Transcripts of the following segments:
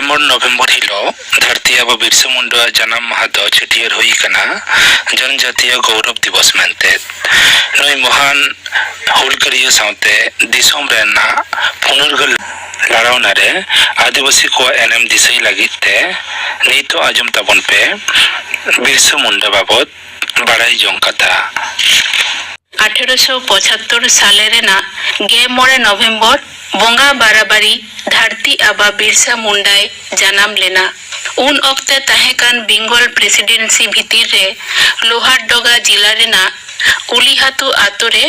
Gamer नवेम्बर हिलो धरती अब बिरसा मुंडा जन्म माह दो छटियर हुई कना जनजातीय गौरव दिवस मेनते नई महान हुलकरिया सावते दिसोम रेना पुनर्गल लड़ावना रे आदिवासी को एनएम दिसई लगिते नीतो आजम तबन पे बिरसा मुंडा बाबत बड़ाई जों कथा 1875 साले रेना गेमोरे नवेम्बर बोंगा बाराबारी धरती आबा बिरसा मुंडाय जन्म लेना उन अक्ते तहेकान बेंगल प्रेसिडेंसी भितिर रे लोहारडगा जिला रेना उलिहातु आतो रे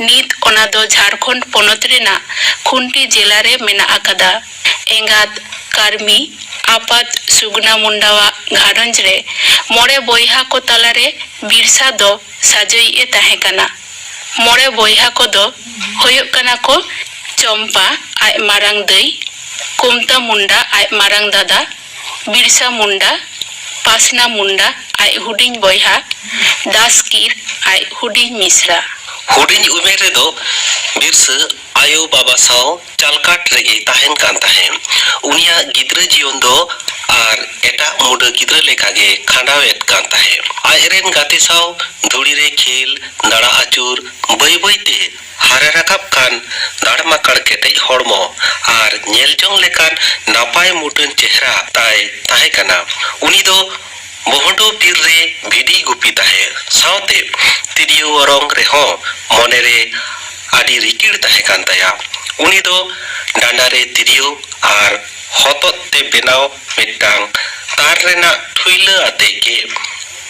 नीत ओना दो झारखंड पोनत रेना खुंटी जिला रे मेना आकादा एंगात कार्मी आपात सुगना मुंडावा घारंज रे मोरे बोयहा को तला रे बिरसा दो साजई ए तहेकाना मोरे बोयहा को दो होयक कना को चंपा आय मारांग दई कुमता मुंडा आय मारांग दादा बिरसा मुंडा पासना मुंडा आय हुडिंग बोयहा दासकीर आय हुडिंग मिश्रा हुडिंग उमेर रे दो बिरसा आयो बाबा साव चालकाट रेगे ताहेन कान ताहेन उनिया गिद्रा जीवन दो आर एटा मुडा गिद्रा लेकागे खांडावेत कान ताहेन आयरेन गाते साव धुड़ी रे खेल दाड़ा आचुर बई बईते हारे राकाब कान दाड़माकड़ केटेज हड़मो आर नेलजोंग लेकान नापाय मुटन चेहरा ताय ताहे कना उनी दो बोहडो पीर रे भिडी गुपी ताहे सावते तिरियो वरंग रे हो मने रे आदि रिकिड़ ताहे कान ताया उनी दो डांडा रे तिरियो आर हतत ते बेनाव मिटांग तार रेना ठुइला आते के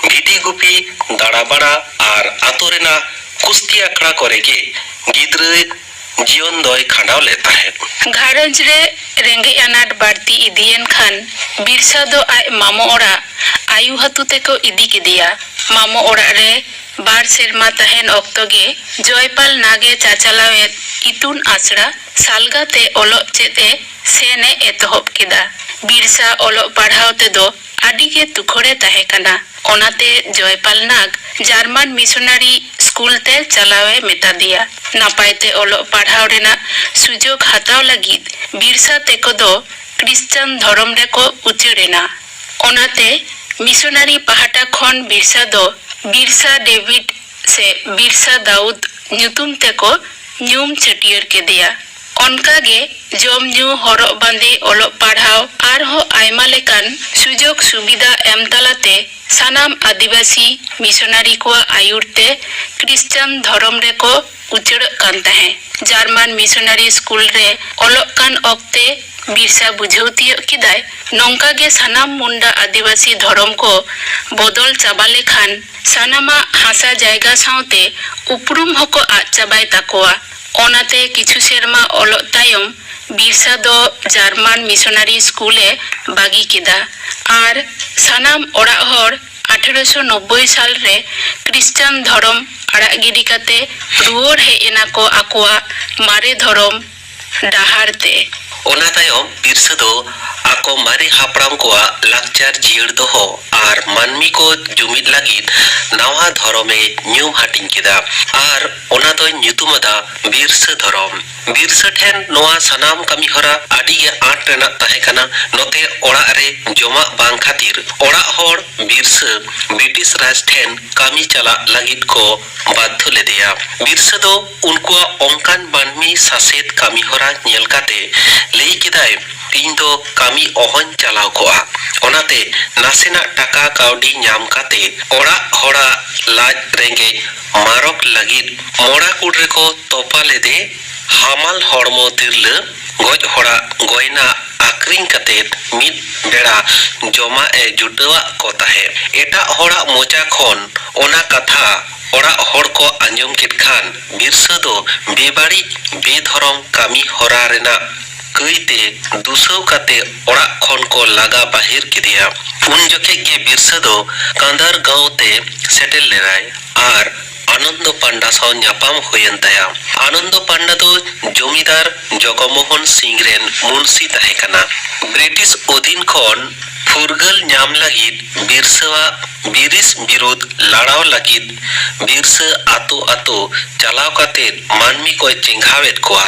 भिडी गुपी दाड़ा बड़ा आर आतो रेना कुस्ती आखड़ा करे के गिद्रा जीवन दय खांडाव लेता है घारंज रे रेंगे अनाट बाड़ती इदियन खान बिरसा दो आय मामो ओड़ा आयु हतु ते को इदी किदिया मामो ओड़ा रे बार सेरमा तहेन ऑक्तो गे जयपाल नागे चाचालावे इतुन आसड़ा सालगा ते ओलो चेते सेने एतहब किदा बिरसा ओलो पढ़ाव ते दो आदि के तुखोरे ताहे कना ओनाते जयपाल नाग जार्मान मिशनरी स्कूल ते चलावे मेता दिया नापायते ओलो पढ़ाव रेना सुजोग हाताव लगिद बिरसा ते को दो क्रिश्चियन धर्म रे को उचेरेना ओनाते मिशनरी पहाटा खन बिरसा दो बिरसा डेविड से बिरसा दाऊद ᱧᱩᱛᱩᱢ ते को ᱧᱩᱢ छटियर के दिया उनका गे जम ᱧᱩ हरक बांदे ओलो पढ़ाव आर हो आयमा लेकान सुजोग सुविधा एम तालाते सानाम आदिवासी मिशनरी को आयुरते क्रिश्चियन धर्म रे को उचड़ कान ताहे जार्मान मिशनरी स्कूल रे ओलोक कान ओक्ते बिरसा बुझौती किदाय नौका गे सानाम मुंडा आदिवासी धर्म को बदल चाबा लेखान सानामा हासा जायगा सावते उपरुम हको आद चाबाय ताकोआ ओनाते किछु सेरमा ओलोक तायम बिरसा दो जार्मान मिशनरी स्कूले बागी किदा आर सानाम ओड़ा हर 1890 साल रे क्रिश्चियन धर्म आड़ा गिडी काते रुवर हेना को आकोआ मारे धर्म डाहार ते ओना तायम बिरसा दो आको मारे हापड़ाम को लाकचार जियर दोहो आर मानमी को जुमिद लागिद नावा धर्मे न्यूम हाटिंग किदा आर ओना दो ᱧᱩᱛᱩᱢᱟᱫᱟ बिरसा धर्म बिरसा ठेन नोआ सनाम कमी हरा आडी गे आट रेना ताहे कना नोते ओड़ा रे जमा बांग खातिर ओड़ा हर बिरसा ब्रिटिश राज ठेन कमी चला लागिद को बाध्य लेदेया बिरसा दो उनको ओंकान बानमी सासेत कमी हरा नेल काते लई किदाय ᱤᱧ ᱫᱚ ᱠᱟᱹᱢᱤ ᱚᱦᱚᱧ ᱪᱟᱞᱟᱣ ᱠᱚᱜᱼᱟ ᱚᱱᱟᱛᱮ ᱱᱟᱥᱮᱱᱟᱜ ᱴᱟᱠᱟ ᱠᱟᱹᱣᱰᱤ ᱧᱟᱢ ᱠᱟᱛᱮ ᱚᱲᱟᱜ ᱦᱚᱲᱟᱜ ᱞᱟᱡ ᱨᱮᱸᱜᱮᱡ ᱢᱟᱨᱚᱠ ᱞᱟᱹᱜᱤᱫ ᱢᱚᱲᱟ ᱠᱩᱲ ᱨᱮᱠᱚ ᱛᱚᱯᱟ ᱞᱮᱫᱮ ᱦᱟᱢᱟᱞ ᱦᱚᱲᱢᱚ ᱛᱤᱨᱞᱟᱹ ᱜᱚᱡ ᱦᱚᱲᱟᱜ ᱜᱚᱭᱱᱟ ᱟᱠᱷᱨᱤᱧ ᱠᱟᱛᱮᱫ ᱢᱤᱫ ᱵᱮᱲᱟ ᱡᱚᱢᱟᱜ ᱮ ᱡᱩᱴᱟᱹᱣᱟᱜ ᱠᱚ ᱛᱟᱦᱮᱸ ᱮᱴᱟᱜ ᱦᱚᱲᱟᱜ ᱢᱚᱪᱟ ᱠᱷᱚᱱ ᱚᱱᱟ ᱠᱟᱛᱷᱟ ᱚᱲᱟᱜ ᱦᱚᱲ ᱠᱚ ᱟᱸᱡᱚᱢ ᱠᱮᱫ ᱠᱷᱟᱱ ᱵᱤᱨᱥᱟᱹ ᱫᱚ ᱵᱮᱵᱟᱹᱲᱤᱡ ᱵᱮᱫᱷᱚᱨᱚᱢ ᱠᱟᱹᱢᱤ ᱦᱚᱨᱟ ᱨᱮᱱᱟᱜ कईते दुसव काते ओड़ा खन को लागा बाहिर किदिया उन जखे गे बिरसा दो कांदार गांव ते सेटल लेराय आर आनंद पांडा साव ᱧᱟᱯᱟᱢ हुयन ताया आनंद पांडा दो जमीदार जगमोहन सिंह रेन मुंशी ताहे कना ब्रिटिश अधीन खन फुरगल ᱧाम लागिद बिरसावा बिरिस बिरुद लड़ाव लगिद बिरसा आतो आतो चलाव काते मानमी को चिंघावेद कोआ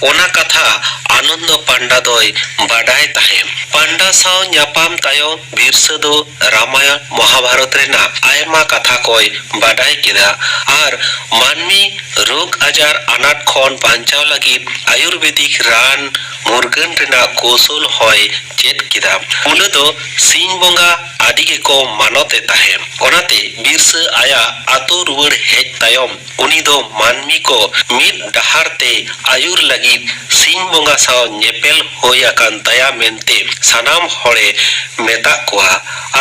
ओना कथा आनंद पांडा दोय बाडाय ताहे पांडा साव न्यापाम तायो बिरसा दो रामायण महाभारत रेना आयमा कथा कोय बाडाय किदा आर मानमी रोग आजार अनाट खन बांचाव लगिद आयुर्वेदिक रान मुरगन रेना कौशल होय चेत किदा उन दो सिंह बोंगा आदि के को मानते ताहे ओनाते बिरसा आया आतो रुवर हेज तायम उनी दो मानमी को मिद डहारते आयुर लगिद सिंह बोंगा साव नेपेल होया कान ताया मेनते सनाम होड़े मेता कोआ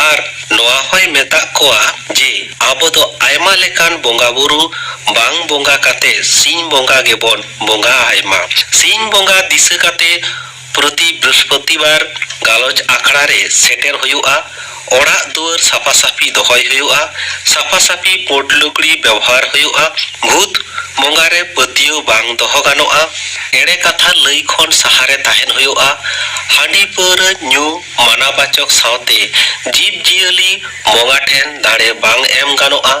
आर नोआ होय मेता कोआ जे आबो दो आयमा लेकान बोंगा बुरु बांग बोंगा काते सिंह बोंगा गेबोन बोंगा आयमा सिंह बोंगा दिसे काते प्रति बृहस्पतिवार गालोच आखड़ा रे सेटर हुआ ओड़ा दुआर साफा साफी दहय हुआ साफा साफी पोट लुगड़ी व्यवहार हुआ भूत बोंगारे पतियो बांग दह गानोआ एड़े कथा लई खन सहारे ताहेन हुआ हांडी पर न्यू मानाबाचक सावते जीव जियली बोंगा ठेन दाड़े बांग एम गानोआ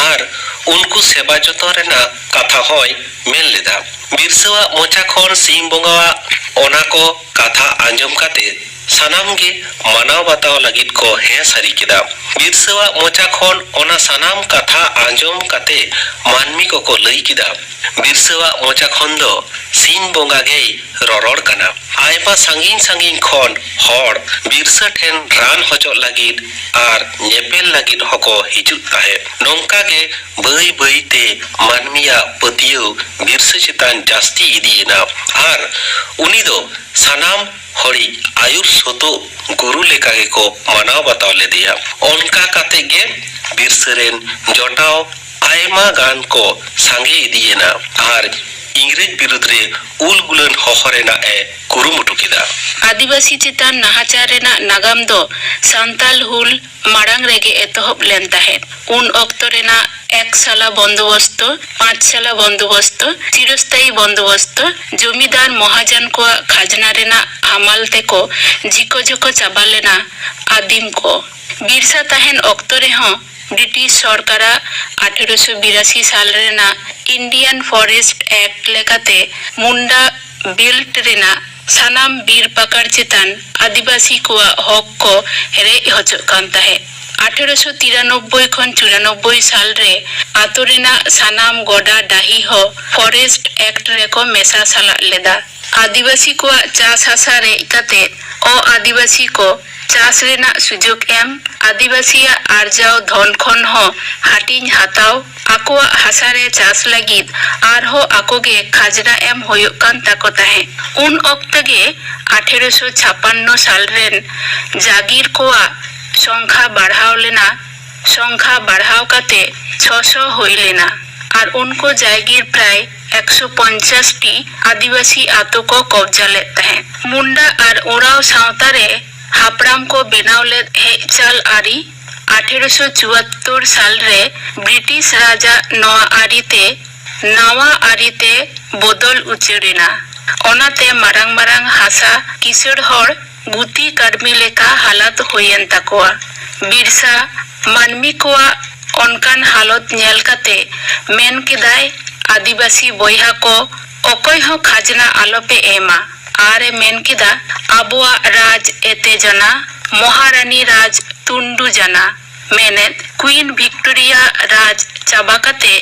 आर उनको सेवा जतो रेना कथा होय मेन लेदा बिरसवा मोचा खन सिंह बोंगा ओना को कथा आंजम काते सानाम गे मानाव बाताव लगित को हे सारी किदा बिरसवा मोचा खन ओना सानाम कथा आंजम काते मानमी को लई किदा बिरसवा मोचा खन दो सिंह बोंगा गे ररड़ कना आयमा सांगिन सांगिन खन हर बिरसा ठेन रान हजो लगित आर नेपेल लगित हको हिजुत ताहे नोंका गे बई बई ते मानमिया पतियो बिरसा चितान जास्ती इदियेना आर उनी दो सानाम हड़ी आयुर सोतो गुरु लेका गे को मानाव बताव ले दिया उनका काते गे बिरसरेन जोटाव आयमा गान को सांगे इदियेना आर इंग्रेज बिरुद्ध रे उलगुलन हहरेना ए कुरुमुटु किदा आदिवासी चितान नाहाचार रेना नागाम दो सांताल हुल मारांग रेगे एतहब लेन ताहेन उन ऑक्तो रेना 1 साला बंदोबस्त 5 साला बंदोबस्त चिरस्थायी बंदोबस्त जमीदार महाजन को खाजना रेना हामाल तेको जिको जको चाबा लेना आदिम को बिरसा ताहेन ऑक्तो रे हों ब्रिटिश सरकार 1882 साल रेना इंडियन फॉरेस्ट एक्ट लेकाते मुंडा बिल्ट रेना सानाम बीर पाकार चितान आदिवासी को हक को रे हजो कान ताहे 1893 खन 94 साल रे आतो रेना सानाम गोडा डाही हो फॉरेस्ट एक्ट रे को मेसा साला लेदा आदिवासी को चास हासा रे काते ओ आदिवासी को चास रेना सुजोग एम आदिवासी आरजाव धन खन हो हाटिन हाताव आकोआ हासारे चास लगिद आर हो आकोगे खाजना एम होयो कान ताको ताहे उन ओक्तगे 1856 साल रेन जागीर कोआ संख्या बढ़ाव लेना संख्या बढ़ाव काते 600 होई लेना और उनको जागीर प्राय 150 टी आदिवासी आतो को कब्जा लेता है मुंडा और ओराव सावतारे हापड़ाम को बेनाव ले हेचाल आरी 1874 साल रे ब्रिटिश राजा नवा आरीते बदल उचेरिना ओनाते मारांग मारांग हासा किसड़ हर गुती कर्मी लेका हालत होयन ताकोआ बिरसा मानमी कोआ ओनकान हालत नेल काते मेन किदाय आदिवासी बोयहा को ओकोय हो खाजना आलोपे एमा आरे मेन किदा आबुआ राज एते जना महारानी राज तुंडू जना मेनेत क्वीन विक्टोरिया राज चाबाकाते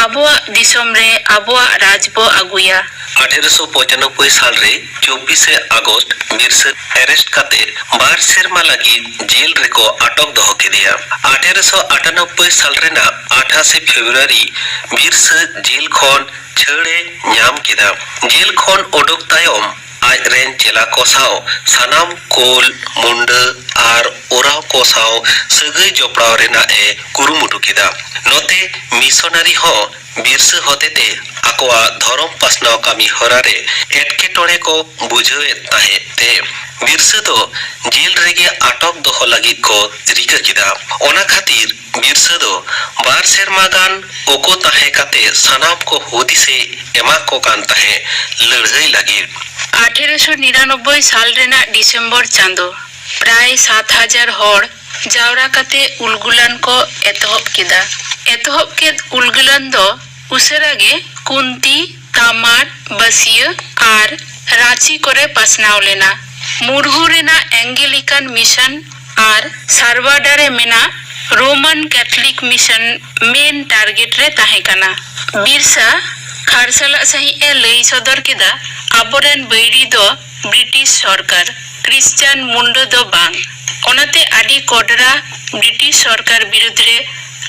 आबुआ दिसोम रे आबुआ राजबो आगुया 1895 साल रे 24 अगस्त बिरसा अरेस्ट काते बार सेरमा लगी जेल रेको अटक दहो केदिया 1898 साल रेना 28 फरवरी बिरसा जेल खन छड़े ᱧᱟᱢ केदा जेल खन ओडोक तायम आज रेन चेला को साव सनाम कोल मुंड आर ओराव को साव सगई जोपड़ाव रेना ए कुरुमुटु केदा नोते मिशनरी हो बिरसा होतेते आकोआ धर्म पासनाव कामी हरारे एटकेटोड़े को बुझे ताहे ते बिरसा दो जेल रेगे अटक दहो लगित को रिका किदा ओना खातिर बिरसा दो बार सेरमा गान ओको ताहे काते सनाम को होदिसे एमा को कान ताहे लड़ाई लगी 1899 साल रेना डिसेम्बर चांदो प्राय 7000 हर ᱡᱟᱣᱨᱟ ᱠᱟᱛᱮ ᱩᱞᱜᱩᱞᱟᱱ ᱠᱚ ᱮᱛᱚᱦᱚᱵ ᱠᱮᱫᱟ᱾ ᱮᱛᱚᱦᱚᱵ ᱠᱮᱫ ᱩᱞᱜᱩᱞᱟᱱ ᱫᱚ ᱩᱥᱟᱹᱨᱟ ᱜᱮ ᱠᱩᱱᱛᱤ, तामार, बसिया और रांची करे पासनाव लेना। मुरहू रेना एंगेलिकन मिशन और सारवाडारे मेना Roman Catholic mission main target रे ताहे कना। बिरसा खारसला सही ए लई सदर केदा आबोरेन बैरी दो ब्रिटिश सरकार, क्रिश्चियन मुंडो दो बांग। ओनाते आदि कोडरा ब्रिटिश सरकार विरुद्ध रे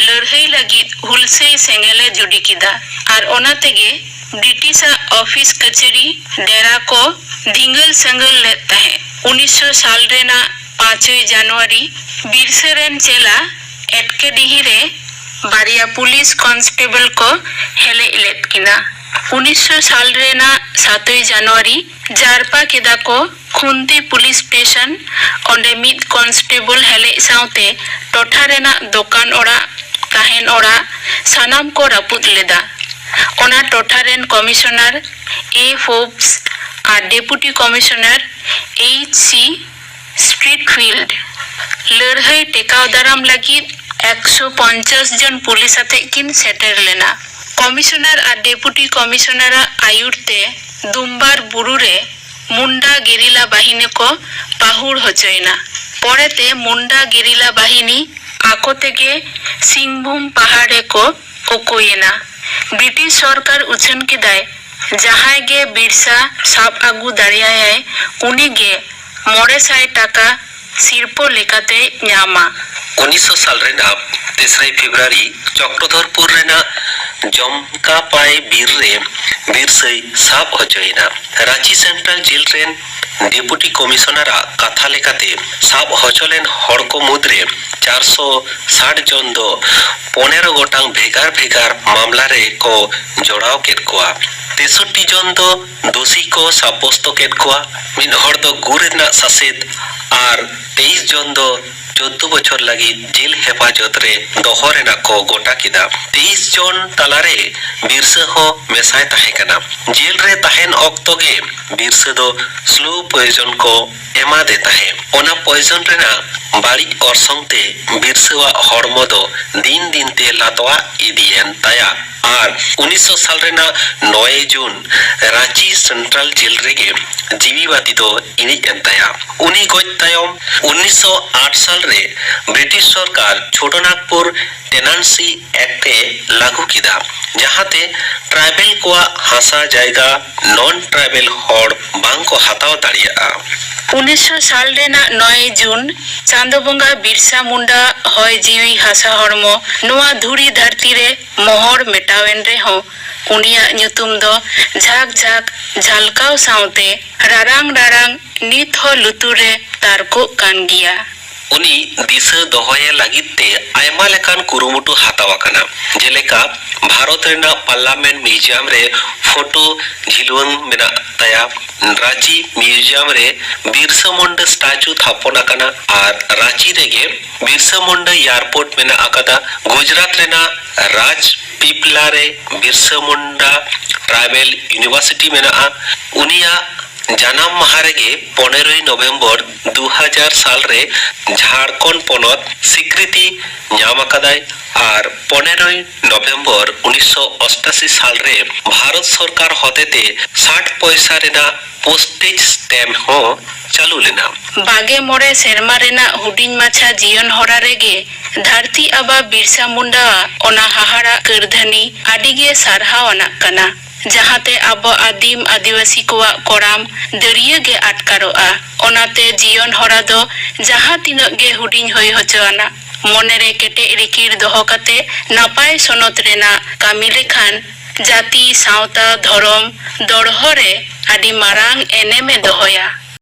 लड़ाई लगी हुलसे सेंगेले जुड़ी किदा और ओनातेगे ब्रिटिश ऑफिस कचेरी डेरा को ढिंगल संगल लेता है। 1900 साल रेना 5 जनवरी बिरसा रेन चेला एटके डिही रे बारिया पुलिस कांस्टेबल को हेले इलेट किना। 1900 साल रेना 7 जनवरी जारपा केदा को खुंती पुलिस स्टेशन ओंडे मिद कांस्टेबल हेले साउते टोठा रेना दुकान ओड़ा ताहेन ओड़ा सानाम को रापुत लेदा। ओना टोठा रेन कमिश्नर ए फोब्स और डेपुटी कमिश्नर H.C. स्प्रिटफील्ड लड़ाई टेकाव दाराम लगी 150 जन पुलिस आते किन सेटर लेना। कमिश्नर और डेपुटी कमिश्नर आयुरते दुम्बार बुरु रे मुंडा गेरिला बाहिनी को पाहुड़ होचयना। परेते मुंडा गेरिला बाहिनी आकोते के सिंहभूम पहाड़े को ओकोयना। ब्रिटिश सरकार उछन केदाय जहां गे बिरसा साब आगु दाड़ियाय उनी गे 900 टाका सिरपो लेकाते ᱧᱟᱢᱟ। 1900 साल रेना 3 फेब्रुआरी चक्रधरपुर रेना जमकापाय बीर रे बिरसई साब होचयना। रांची सेंट्रल जेल रेन डेपुटी कमिश्नर कथा लेकाते साब होचलेन हड़ को मुद्रे 460 जन दो 15 गोटांग भेगार भेगार मामला रे को जोड़ाव केद कोआ। 63 जन दो दोषी को साब्यस्त केद कोआ। मिद हड़ दो गुर रेना सासेद और 23 जन दो 14 बछर लगी जेल हेफाजत रे दोहो रेना को गोटा किदा। 23 जन तालारे बिरसा हो मेसाय ताहे कना। जेल रे ताहेन ऑक्तो गे बिरसा दो स्लो पॉइजन को एमा देता है। ओना पॉइजन रेना बाड़ी और संगते बिरसवा हड़मो दो दिन दिन ते लातवा इदियन ताया और 1900 साल रेना 9 जून रांची सेंट्रल जेल रेगे जीवीबाती दो इनिज एंताया। उनी गज तायम 1908 साल रे ब्रिटिश सरकार छोटनागपुर टेनांसी एक्टे लागू किदा जहाते ट्राइबल को हासा जायगा नॉन ट्राइबल हड़ बांग को हताव दाड़िया। 1900 साल रेना 9 जून चांदो बंगा बिरसा मुंडा होय जीवी हासा हड़मो नुआ धुरी धरती रे मोहर मेटावेन रे हो उनिया ᱧᱩᱛᱩᱢ दो झाक झाक झलकाव साउते रारांग रारांग नित हो लुतुरे तारको कान गिया। उनी दिशा दोहये लागिते आयमा लेकान कुरुमुटु हातावा कना। जेलेका भारत रेना पार्लियामेंट म्यूजियम रे फोटो झिलवंग मेना ताया। रांची म्यूजियम रे बिरसा मुंडा स्टैचू थापना कना और रांची रेगे बिरसा मुंडा एयरपोर्ट मेना आकादा। गुजरात रेना राज पिपला रे बिरसा मुंडा ट्राइबल यूनिवर्सिटी मेना उनिया जानाम महारेगे 15 नवंबर 2000 साल रे झारखंड पनत स्वीकृति ᱧᱟᱢ आकादाय और 15 नवंबर 1988 साल रे भारत सरकार होतेते 60 पैसा रेना पोस्टेज स्टैम्प हो चालू लेना। बागे मोरे सेरमा रेना हुडिंग माछा जीवन हरा रेगे धरती आबा बिरसा मुंडा ओना हाहाड़ा करधनी आडिगे सारहावाना कना जहाते आबो आदिम आदिवासी कोआ कोराम दरिया गे आटकारोआ। ओनाते जीवन हरा दो जहां तिनक गे हुडिंग होई होचोआना मोनेरे केटे रिकिर दोहो काते नापाय सनत रेना कामी लेखान जाति सावता धरम दड़हरे आदि मारांग एनेमे दोहोया।